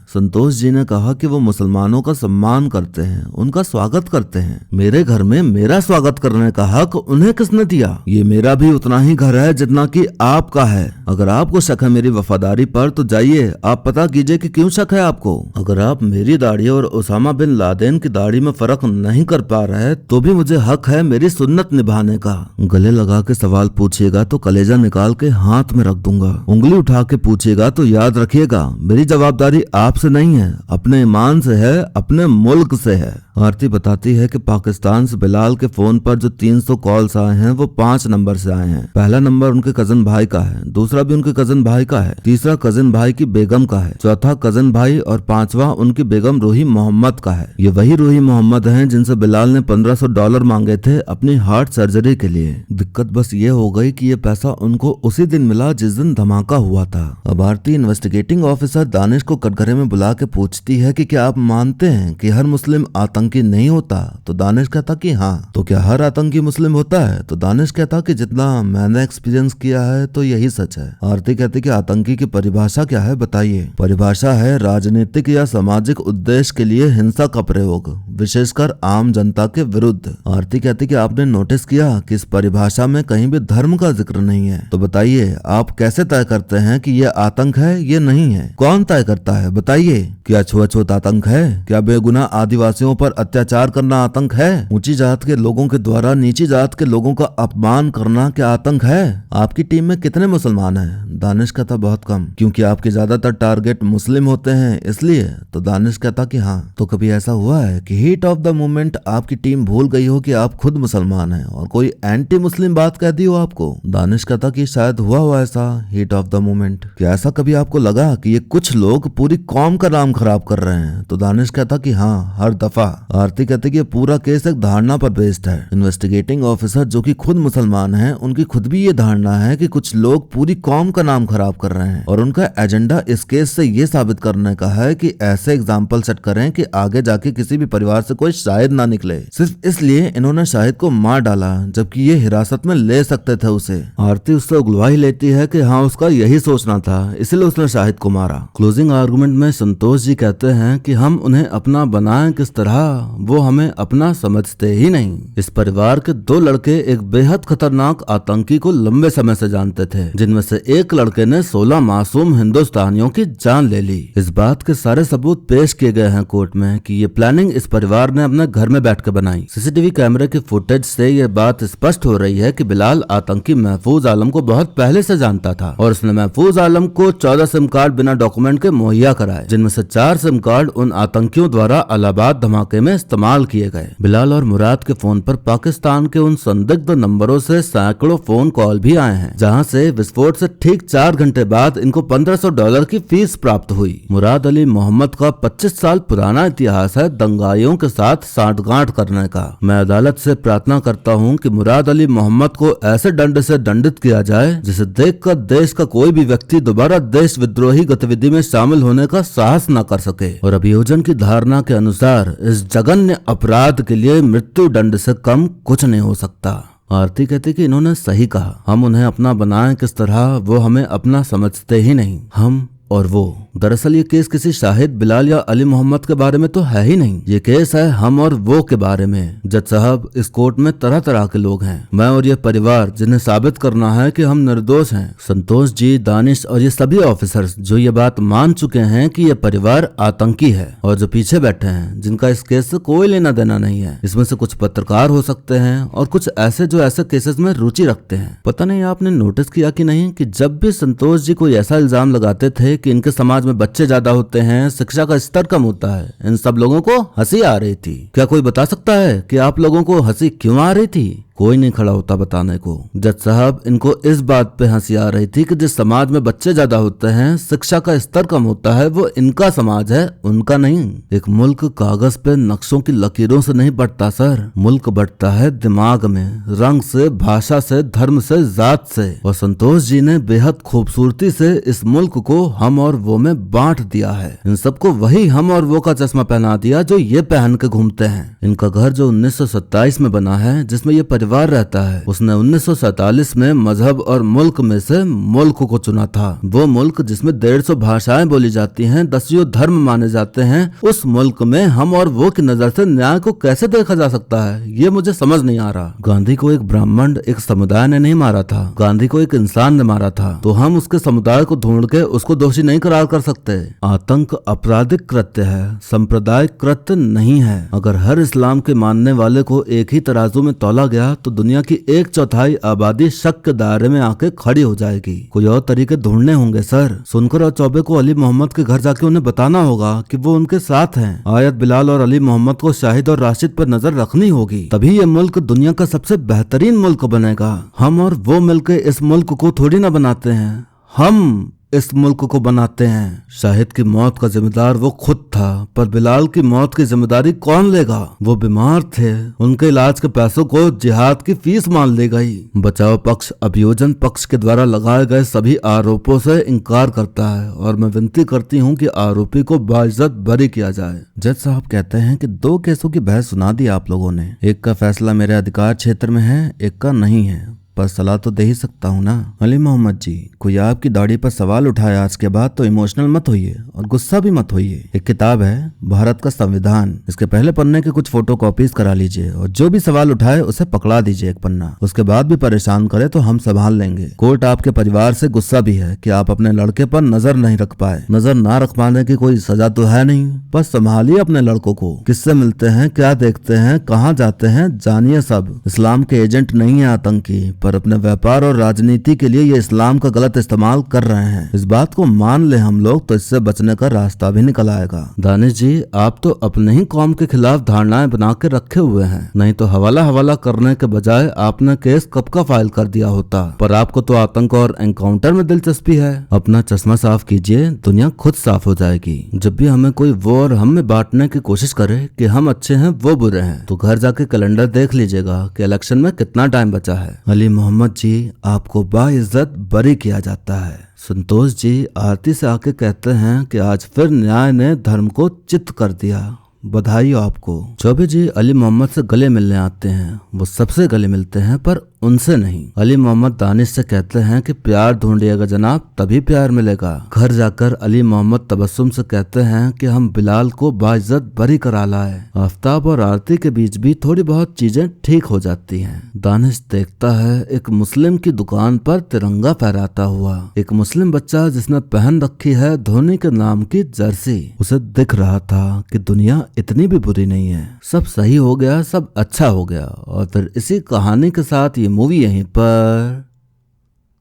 Speaker 1: संतोष जी ने कहा कि वो मुसलमानों का सम्मान करते हैं, उनका स्वागत करते हैं। मेरे घर में मेरा स्वागत करने का हक उन्हें किसने दिया? ये मेरा भी उतना ही घर है जितना कि आपका है। अगर आपको शक है मेरी वफादारी पर तो जाइए आप पता कीजिए कि क्यों शक है आपको। अगर आप मेरी दाढ़ी और उसामा बिन लादेन की दाढ़ी में फर्क नहीं कर पा रहे तो भी मुझे हक है मेरी सुन्नत निभाने का। गले लगा के सवाल पूछिएगा तो कलेजा निकाल के हाथ में रख दूंगा। उंगली उठा के पूछिएगा तो याद रखिएगा मेरी जवाबदारी आपसे नहीं है, अपने ईमान से है, अपने मुल्क से है। आरती बताती है कि पाकिस्तान से बिलाल के फोन पर जो 300 कॉल्स आए हैं वो 5 नंबर से आए हैं। पहला नंबर उनके कजन भाई का है, दूसरा भी उनके कजन भाई का है, तीसरा कजन भाई की बेगम का है, चौथा कजन भाई और पांचवा उनकी बेगम रूही मोहम्मद का है। ये वही रूही मोहम्मद हैं जिनसे बिलाल ने $1500 मांगे थे अपनी हार्ट सर्जरी के लिए। दिक्कत बस ये हो गई कि ये पैसा उनको उसी दिन मिला जिस दिन धमाका हुआ था। अब आरती इन्वेस्टिगेटिंग ऑफिसर दानिश को कटघरे में बुला के पूछती है कि क्या आप मानते हैं कि हर मुस्लिम आतंकी नहीं होता? तो दानिश कहता कि हाँ। तो क्या हर आतंकी मुस्लिम होता है? तो दानिश कहता कि जितना मैंने एक्सपीरियंस किया है तो यही सच है। आरती कहती कि आतंकी की परिभाषा क्या है बताइए। परिभाषा है राजनीतिक या सामाजिक उद्देश्य के लिए हिंसा का प्रयोग, विशेषकर आम जनता के विरुद्ध। आरती कहती कि आपने नोटिस किया कि इस परिभाषा में कहीं भी धर्म का जिक्र नहीं है। तो बताइए आप कैसे तय करते हैं कि ये आतंक है ये नहीं है? कौन तय करता है बताइए? क्या छुआछूत आतंक है? क्या बेगुनाह आदिवासियों पर अत्याचार करना आतंक है? ऊंची जात के लोगों के द्वारा नीची जात के लोगों का अपमान करना क्या आतंक है? आपकी टीम में कितने मुसलमान हैं? दानिश कहता बहुत कम, क्योंकि आपके ज्यादातर टारगेट मुस्लिम होते हैं इसलिए। तो दानिश कहता कि हाँ। तो कभी ऐसा हुआ है कि हीट ऑफ द मोमेंट आपकी टीम भूल गई हो कि आप खुद मुसलमान हैं और कोई एंटी मुस्लिम बात कह दी हो आपको? दानिश कहता कि शायद हुआ हो ऐसा हीट ऑफ द मोमेंट। क्या ऐसा कभी आपको लगा कि ये कुछ लोग पूरी कौम का नाम खराब कर रहे हैं? तो दानिश कहता कि हाँ, हर दफा। आरती कहती कि ये पूरा केस एक धारणा पर बेस्ड है। इन्वेस्टिगेटिंग ऑफिसर जो कि खुद मुसलमान हैं, उनकी खुद भी ये धारणा है कि कुछ लोग पूरी कौम का नाम खराब कर रहे हैं और उनका एजेंडा इस केस से ये साबित करने का है कि ऐसे एग्जाम्पल सेट करें कि आगे जाके किसी भी परिवार से कोई शाहिद ना निकले। सिर्फ इसलिए इन्होंने शाहिद को मार डाला जबकि ये हिरासत में ले सकते थे उसे। आरती उससे उगलवाही लेती है कि हाँ उसका यही सोचना था इसलिए उसने शाहिद को मारा। क्लोजिंग आर्गुमेंट में संतोष जी कहते हैं कि हम उन्हें अपना बनाएं किस तरह, वो हमें अपना समझते ही नहीं। इस परिवार के 2 लड़के एक बेहद खतरनाक आतंकी को लंबे समय से जानते थे, जिनमें से एक लड़के ने 16 मासूम हिंदुस्तानियों की जान ले ली। इस बात के सारे सबूत पेश किए गए हैं कोर्ट में कि ये प्लानिंग इस परिवार ने अपने घर में बैठ कर बनाई। सीसीटीवी कैमरे की फुटेज से ये बात स्पष्ट हो रही है कि बिलाल आतंकी महफूज आलम को बहुत पहले से जानता था और उसने महफूज आलम को 14 सिम कार्ड बिना डॉक्यूमेंट के मुहैया कराए, जिनमें से 4 सिम कार्ड उन आतंकियों द्वारा इलाहाबाद धमाके में इस्तेमाल किए गए। बिलाल और मुराद के फोन पर पाकिस्तान के उन संदिग्ध नंबरों से सैकड़ों फोन कॉल भी आए हैं, जहां से विस्फोट से ठीक 4 घंटे बाद इनको $1500 की फीस प्राप्त हुई। मुराद अली मोहम्मद का 25 साल पुराना इतिहास है दंगाइयों के साथ सांठगांठ करने का। मैं अदालत से प्रार्थना करता हूं कि मुराद अली मोहम्मद को ऐसे दंड से दंडित किया जाए जिसे देखकर देश का कोई भी व्यक्ति दोबारा देश विद्रोही गतिविधि में शामिल होने का साहस न कर सके। और अभियोजन की धारणा के अनुसार इस जघन्य अपराध के लिए मृत्यु दंड से कम कुछ नहीं हो सकता। आरती कहती कि इन्होंने सही कहा, हम उन्हें अपना बनाएं किस तरह, वो हमें अपना समझते ही नहीं। हम और वो। दरअसल ये केस किसी शाहिद, बिलाल या अली मोहम्मद के बारे में तो है ही नहीं। ये केस है हम और वो के बारे में। जज साहब, इस कोर्ट में तरह तरह के लोग हैं, मैं और ये परिवार जिन्हें साबित करना है कि हम निर्दोष हैं। संतोष जी, दानिश और ये सभी ऑफिसर्स जो ये बात मान चुके हैं कि ये परिवार आतंकी है, और जो पीछे बैठे हैं जिनका इस केस से कोई लेना देना नहीं है। इसमें से कुछ पत्रकार हो सकते हैं और कुछ ऐसे जो ऐसे केसेस में रुचि रखते हैं। पता नहीं आपने नोटिस किया कि नहीं कि जब भी संतोष जी कोई ऐसा इल्जाम लगाते थे कि इनके समाज में बच्चे ज्यादा होते हैं, शिक्षा का स्तर कम होता है, इन सब लोगों को हंसी आ रही थी। क्या कोई बता सकता है कि आप लोगों को हंसी क्यों आ रही थी? कोई नहीं खड़ा होता बताने को। जज साहब, इनको इस बात पे हंसी आ रही थी कि जिस समाज में बच्चे ज्यादा होते हैं, शिक्षा का स्तर कम होता है, वो इनका समाज है, उनका नहीं। एक मुल्क कागज पे नक्शों की लकीरों से नहीं बढ़ता सर, मुल्क बढ़ता है दिमाग में, रंग से, भाषा से, धर्म से, जात से। और संतोष जी ने बेहद खूबसूरती से इस मुल्क को हम और वो में बांट दिया है। इन सबको वही हम और वो का चश्मा पहना दिया जो ये पहन के घूमते हैं। इनका घर जो 1927 में बना है, जिसमें ये परिवार रहता है, उसने 1947 में मजहब और मुल्क में से मुल्क को चुना था। वो मुल्क जिसमें 150 भाषाएं बोली जाती हैं, 10 धर्म माने जाते हैं, उस मुल्क में हम और वो की नजर से न्याय को कैसे देखा जा सकता है, ये मुझे समझ नहीं आ रहा। गांधी को एक ब्राह्मण, एक समुदाय ने नहीं मारा था, गांधी को एक इंसान ने मारा था, तो हम उसके समुदाय को ढूंढ के उसको दोषी नहीं करार कर सकते। आतंक आपराधिक कृत्य है, सांप्रदायिक कृत्य नहीं है। अगर हर इस्लाम के मानने वाले को एक ही तराजू में तौला गया तो दुनिया की 1/4 आबादी शक के दायरे में आके खड़ी हो जाएगी। कोई और तरीके ढूंढने होंगे सर। सुनकर और चौबे को अली मोहम्मद के घर जाके उन्हें बताना होगा कि वो उनके साथ हैं। आयत, बिलाल और अली मोहम्मद को शाहिद और राशिद पर नजर रखनी होगी, तभी ये मुल्क दुनिया का सबसे बेहतरीन मुल्क बनेगा। हम और वो मिलकर इस मुल्क को थोड़ी ना बनाते हैं, हम इस मुल्क को बनाते हैं। शाहिद की मौत का जिम्मेदार वो खुद था, पर बिलाल की मौत की जिम्मेदारी कौन लेगा? वो बीमार थे, उनके इलाज के पैसों को जिहाद की फीस मान ली गई। बचाव पक्ष अभियोजन पक्ष के द्वारा लगाए गए सभी आरोपों से इनकार करता है और मैं विनती करती हूँ कि आरोपी को बाइज्जत बरी किया जाए। जज साहब कहते हैं कि 2 केसों की बहस सुना दी आप लोगों ने, एक का फैसला मेरे अधिकार क्षेत्र में है, एक का नहीं है, पर सलाह तो दे ही सकता हूँ ना। अली मोहम्मद जी, कोई आपकी दाढ़ी पर सवाल उठाए आज के बाद तो इमोशनल मत होइए और गुस्सा भी मत होइए। एक किताब है भारत का संविधान, इसके पहले पन्ने के कुछ फोटो कॉपीज करा लीजिए और जो भी सवाल उठाए उसे पकड़ा दीजिए एक पन्ना। उसके बाद भी परेशान करे तो हम संभाल लेंगे। कोर्ट आपके परिवार से गुस्सा भी है कि आप अपने लड़के पर नजर नहीं रख पाए। नजर ना रख पाने की कोई सजा तो है नहीं, बस संभालिए अपने लड़कों को। किससे मिलते हैं, क्या देखते हैं, कहाँ जाते हैं, जानिए सब। इस्लाम के एजेंट नहीं है आतंकी, पर अपने व्यापार और राजनीति के लिए ये इस्लाम का गलत इस्तेमाल कर रहे हैं। इस बात को मान ले हम लोग तो इससे बचने का रास्ता भी निकल आएगा। दानिश जी, आप तो अपने ही कौम के खिलाफ धारणाएं बना के रखे हुए हैं, नहीं तो हवाला करने के बजाय आपने केस कब का फाइल कर दिया होता। पर आपको तो आतंक और एनकाउंटर में दिलचस्पी है। अपना चश्मा साफ कीजिए, दुनिया खुद साफ हो जाएगी। जब भी हमें कोई वो और हम में बांटने की कोशिश करे कि हम अच्छे हैं वो बुरे हैं, तो घर जाके कैलेंडर देख लीजिएगा कि इलेक्शन में कितना टाइम बचा है। अली मोहम्मद जी, आपको बाइज्जत बरी किया जाता है। संतोष जी आरती से आके कहते हैं कि आज फिर न्याय ने धर्म को चित कर दिया, बधाई हो आपको। चौबे जी अली मोहम्मद से गले मिलने आते हैं, वो सबसे गले मिलते हैं पर उनसे नहीं। अली मोहम्मद दानिश से कहते हैं कि प्यार ढूंढिएगा जनाब, तभी प्यार मिलेगा। घर जाकर अली मोहम्मद तबस्सुम से कहते हैं कि हम बिलाल को बाइज्जत बरी करा लाए। आफ्ताब और आरती के बीच भी थोड़ी बहुत चीजें ठीक हो जाती हैं। दानिश देखता है एक मुस्लिम की दुकान पर तिरंगा फहराता हुआ, एक मुस्लिम बच्चा जिसने पहन रखी है धोनी के नाम की जर्सी। उसे दिख रहा था कि दुनिया इतनी भी बुरी नहीं है, सब सही हो गया, सब अच्छा हो गया। और फिर इसी कहानी के साथ ये मूवी यहीं पर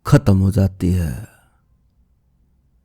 Speaker 1: खत्म हो जाती है।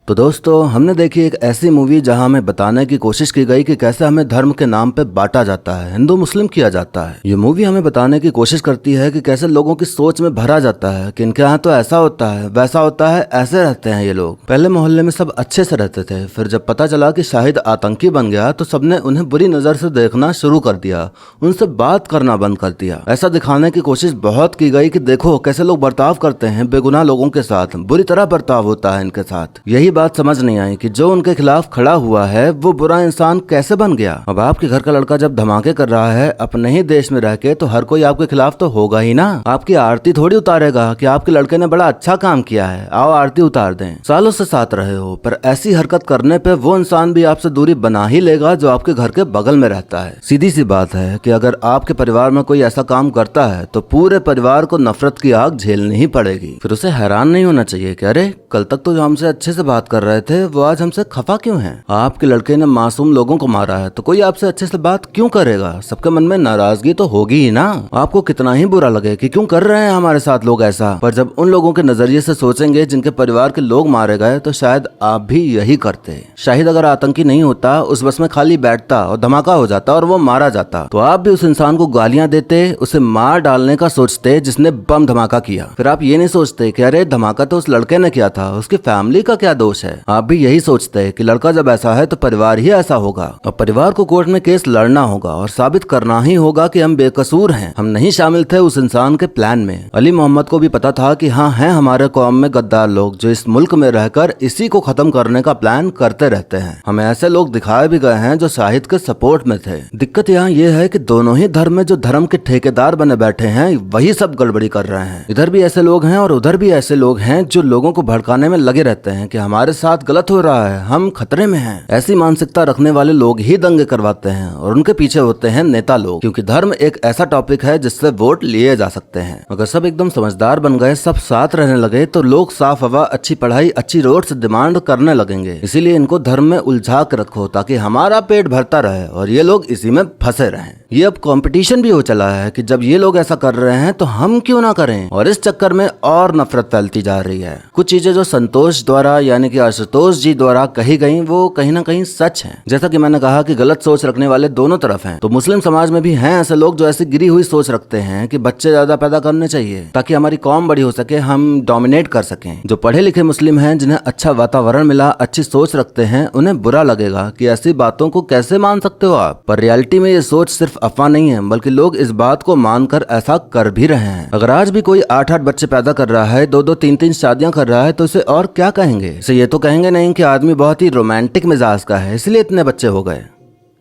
Speaker 1: तो दोस्तों, हमने देखी एक ऐसी मूवी जहां हमें बताने की कोशिश की गई कि कैसे हमें धर्म के नाम पे बांटा जाता है, हिंदू मुस्लिम किया जाता है। ये मूवी हमें बताने की कोशिश करती है कि कैसे लोगों की सोच में भरा जाता है कि इनके यहाँ तो ऐसा होता है, वैसा होता है, ऐसे रहते हैं ये लोग। पहले मोहल्ले में सब अच्छे से रहते थे, फिर जब पता चला कि शाहिद आतंकी बन गया तो सबने उन्हें बुरी नजर से देखना शुरू कर दिया, उनसे बात करना बंद कर दिया। ऐसा दिखाने की कोशिश बहुत की गई कि देखो कैसे लोग बर्ताव करते हैं बेगुनाह लोगों के साथ, बुरी तरह बर्ताव होता है इनके साथ। यही बात समझ नहीं आई कि जो उनके खिलाफ खड़ा हुआ है वो बुरा इंसान कैसे बन गया। अब आपके घर का लड़का जब धमाके कर रहा है अपने ही देश में रह के, तो हर कोई आपके खिलाफ तो होगा ही ना। आपकी आरती थोड़ी उतारेगा कि आपके लड़के ने बड़ा अच्छा काम किया है, आओ आरती उतार दें। सालों से साथ रहे हो, पर ऐसी हरकत करने पे वो इंसान भी आपसे दूरी बना ही लेगा जो आपके घर के बगल में रहता है। सीधी सी बात है कि अगर आपके परिवार में कोई ऐसा काम करता है तो पूरे परिवार को नफरत की आग झेलनी ही पड़ेगी। फिर उसे हैरान नहीं होना चाहिए कि अरे कल तक तो जो हमसे अच्छे से बात कर रहे थे वो आज हमसे खफा क्यों है। आपके लड़के ने मासूम लोगों को मारा है तो कोई आपसे अच्छे से बात क्यों करेगा। सबके मन में नाराजगी तो होगी ही ना। आपको कितना ही बुरा लगे कि क्यों कर रहे हैं हमारे साथ लोग ऐसा, पर जब उन लोगों के नजरिए से सोचेंगे जिनके परिवार के लोग मारे गए तो शायद आप भी यही करते। शाहिद अगर आतंकी नहीं होता, उस बस में खाली बैठता और धमाका हो जाता और वो मारा जाता, तो आप भी उस इंसान को गालियां देते, उसे मार डालने का सोचते जिसने बम धमाका किया। फिर आप ये नहीं सोचते कि अरे धमाका तो उस लड़के ने किया था, उसकी फैमिली का क्या दोष है। आप भी यही सोचते कि लड़का जब ऐसा है तो परिवार ही ऐसा होगा। अब परिवार को कोर्ट में केस लड़ना होगा और साबित करना ही होगा कि हम बेकसूर हैं, हम नहीं शामिल थे उस इंसान के प्लान में। अली मोहम्मद को भी पता था कि हाँ हैं हमारे कौम में गद्दार लोग जो इस मुल्क में रहकर इसी को खत्म करने का प्लान करते रहते हैं। हमें ऐसे लोग दिखाए भी गए हैं जो शाहिद के सपोर्ट में थे। दिक्कत यहाँ ये है कि दोनों ही धर्म में जो धर्म के ठेकेदार बने बैठे हैं वही सब गड़बड़ी कर रहे हैं। इधर भी ऐसे लोग हैं और उधर भी ऐसे लोग हैं जो लोगों को भड़काने में लगे रहते हैं कि हमारे साथ गलत हो रहा है, हम खतरे में हैं। ऐसी मानसिकता रखने वाले लोग ही दंगे करवाते हैं और उनके पीछे होते हैं नेता लोग, क्योंकि धर्म एक ऐसा टॉपिक है जिससे वोट लिए जा सकते हैं। अगर सब एकदम समझदार बन गए, सब साथ रहने लगे, तो लोग साफ हवा, अच्छी पढ़ाई, अच्छी रोड से डिमांड करने लगेंगे। इसीलिए इनको धर्म में उलझा कर रखो ताकि हमारा पेट भरता रहे और ये लोग इसी में फंसे रहें। ये अब कंपटीशन भी हो चला है कि जब ये लोग ऐसा कर रहे हैं तो हम क्यों ना करें, और इस चक्कर में और नफरत फैलती जा रही है। कुछ चीजें जो संतोष द्वारा यानी कि आशुतोष जी द्वारा कही गई वो कहीं ना कहीं सच है। जैसा कि मैंने कहा कि गलत सोच रखने वाले दोनों तरफ हैं, तो मुस्लिम समाज में भी हैं ऐसे लोग जो ऐसी गिरी हुई सोच रखते हैं कि बच्चे ज्यादा पैदा करने चाहिए ताकि हमारी कौम बड़ी हो सके, हम डोमिनेट कर सकें। जो पढ़े लिखे मुस्लिम हैं, जिन्हें अच्छा वातावरण मिला, अच्छी सोच रखते हैं, उन्हें बुरा लगेगा कि ऐसी बातों को कैसे मान सकते हो आप। पर रियलिटी में ये सोच सिर्फ अफवाह नहीं है, बल्कि लोग इस बात को मानकर ऐसा कर भी रहे हैं। अगर आज भी कोई 8-8 बच्चे पैदा कर रहा है, 2-2, 3-3 शादियां कर रहा है, तो इसे और क्या कहेंगे। इसे ये तो कहेंगे नहीं कि आदमी बहुत ही रोमांटिक मिजाज का है इसलिए इतने बच्चे हो गए,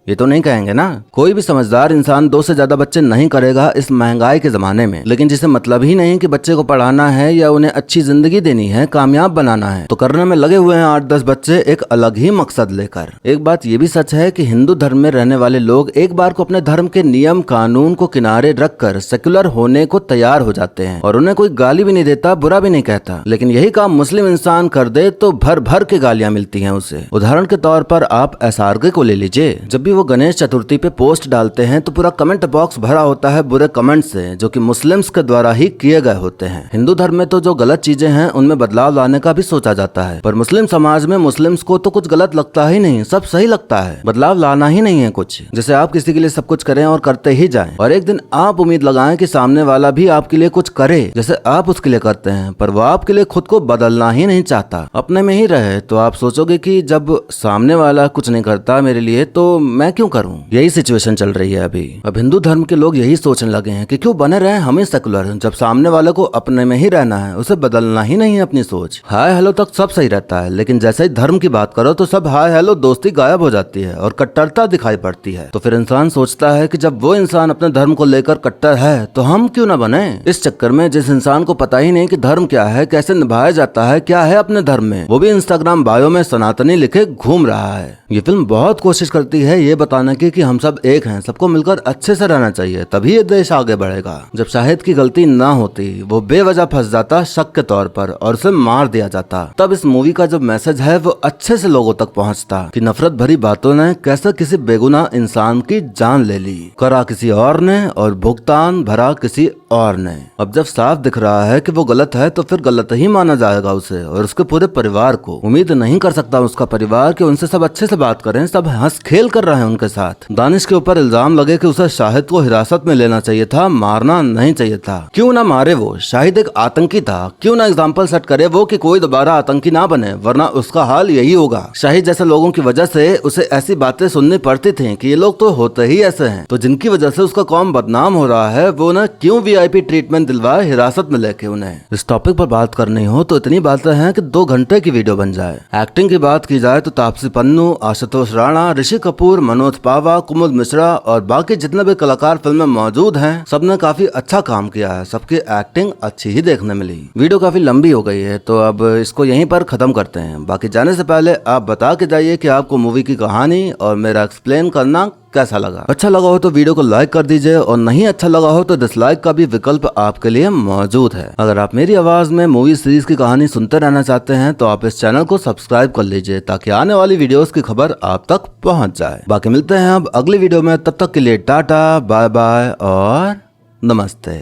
Speaker 1: ये तो नहीं कहेंगे ना। कोई भी समझदार इंसान 2 से ज्यादा बच्चे नहीं करेगा इस महंगाई के जमाने में। लेकिन जिसे मतलब ही नहीं कि बच्चे को पढ़ाना है या उन्हें अच्छी जिंदगी देनी है, कामयाब बनाना है, तो करने में लगे हुए हैं 8-10 बच्चे एक अलग ही मकसद लेकर। एक बात ये भी सच है कि हिंदू धर्म में रहने वाले लोग एक बार को अपने धर्म के नियम कानून को किनारे रखकर सेक्युलर होने को तैयार हो जाते हैं और उन्हें कोई गाली भी नहीं देता, बुरा भी नहीं कहता। लेकिन यही काम मुस्लिम इंसान कर दे तो भर भर के गालियां मिलती हैं उसे। उदाहरण के तौर पर आप SRK को ले लीजिए। जब भी वो गणेश चतुर्थी पे पोस्ट डालते हैं तो पूरा कमेंट बॉक्स भरा होता है बुरे कमेंट से, जो कि मुस्लिम्स के द्वारा ही किए गए होते हैं। हिंदू धर्म में तो जो गलत चीजें हैं उनमें बदलाव लाने का भी सोचा जाता है, पर मुस्लिम समाज में मुस्लिम्स को तो कुछ गलत लगता ही नहीं, सब सही लगता है, बदलाव लाना ही नहीं है कुछ। जैसे आप किसी के लिए सब कुछ करें और करते ही जाएं, और एक दिन आप उम्मीद लगाएं कि सामने वाला भी आपके लिए कुछ करे जैसे आप उसके लिए करते हैं, पर वो आपके लिए खुद को बदलना ही नहीं चाहता, अपने में ही रहे। तो आप सोचोगे कि जब सामने वाला कुछ नहीं करता मेरे लिए तो मैं क्यों करूं। यही सिचुएशन चल रही है अभी। अब हिंदू धर्म के लोग यही सोचने लगे हैं कि क्यों बने रहे हमें सेकुलर, जब सामने वाले को अपने में ही रहना है, उसे बदलना ही नहीं है अपनी सोच। हाय हेलो तक सब सही रहता है, लेकिन जैसे ही धर्म की बात करो तो सब हाय हेलो दोस्ती गायब हो जाती है और कट्टरता दिखाई पड़ती है। तो फिर इंसान सोचता है कि जब वो इंसान अपने धर्म को लेकर कट्टर है तो हम क्यों ना बने। इस चक्कर में जिस इंसान को पता ही नहीं कि धर्म क्या है, कैसे निभाया जाता है, क्या है अपने धर्म में, वो भी इंस्टाग्राम बायो में सनातनी लिखे घूम रहा है। ये फिल्म बहुत कोशिश करती है ये बताने की कि हम सब एक हैं, सबको मिलकर अच्छे से रहना चाहिए, तभी ये देश आगे बढ़ेगा। जब शाहिद की गलती ना होती, वो बेवजह फंस जाता शक के तौर पर और उसे मार दिया जाता, तब इस मूवी का जो मैसेज है वो अच्छे से लोगों तक पहुंचता कि नफरत भरी बातों ने कैसे किसी बेगुनाह इंसान की जान ले ली, करा किसी और ने और भुगतान भरा किसी और ने। अब जब साफ दिख रहा है कि वो गलत है तो फिर गलत ही माना जाएगा उसे और उसके पूरे परिवार को। उम्मीद नहीं कर सकता उसका परिवार कि उनसे सब अच्छे से बात करें, सब हंस खेल कर रहें है उनके साथ। दानिश के ऊपर इल्जाम लगे कि उसे शाहिद को हिरासत में लेना चाहिए था, मारना नहीं चाहिए था। क्यों ना मारे, वो शाहिद एक आतंकी था। क्यों ना एग्जाम्पल सेट करे वो कि कोई दोबारा आतंकी ना बने, वरना उसका हाल यही होगा। शाहिद जैसे लोगों की वजह से उसे ऐसी बातें सुननी पड़ती थी कि ये लोग तो होते ही ऐसे हैं, तो जिनकी वजह से उसका कौम बदनाम हो रहा है, वो ना क्यों वीआईपी ट्रीटमेंट दिलवाए हिरासत में लेके उन्हें। इस टॉपिक पर बात करनी हो तो इतनी बातें हैं कि 2 घंटे की वीडियो बन जाए। एक्टिंग की बात की जाए तो तापसी पन्नू, आशुतोष राणा, ऋषि कपूर, मनोज पावा, कुमुद मिश्रा और बाकी जितने भी कलाकार फिल्म में मौजूद हैं, सबने काफी अच्छा काम किया है। सबकी एक्टिंग अच्छी ही देखने मिली। वीडियो काफी लंबी हो गई है, तो अब इसको यहीं पर खत्म करते हैं। बाकी जाने से पहले आप बता के जाइए कि आपको मूवी की कहानी और मेरा एक्सप्लेन करना कैसा लगा। अच्छा लगा हो तो वीडियो को लाइक कर दीजिए, और नहीं अच्छा लगा हो तो डिसलाइक का भी विकल्प आपके लिए मौजूद है। अगर आप मेरी आवाज में मूवी सीरीज की कहानी सुनते रहना चाहते हैं तो आप इस चैनल को सब्सक्राइब कर लीजिए, ताकि आने वाली वीडियोस की खबर आप तक पहुंच जाए। बाकी मिलते हैं अब अगली वीडियो में, तब तक के लिए टाटा बाय बाय और नमस्ते।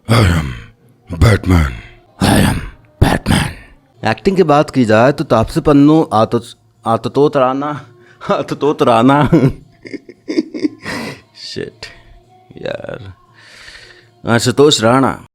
Speaker 2: I am Batman.
Speaker 1: I am Batman। Acting की बात की जाए तो तापसी पन्नू, आतुतोत राणा शिट यार, आशुतोष राणा।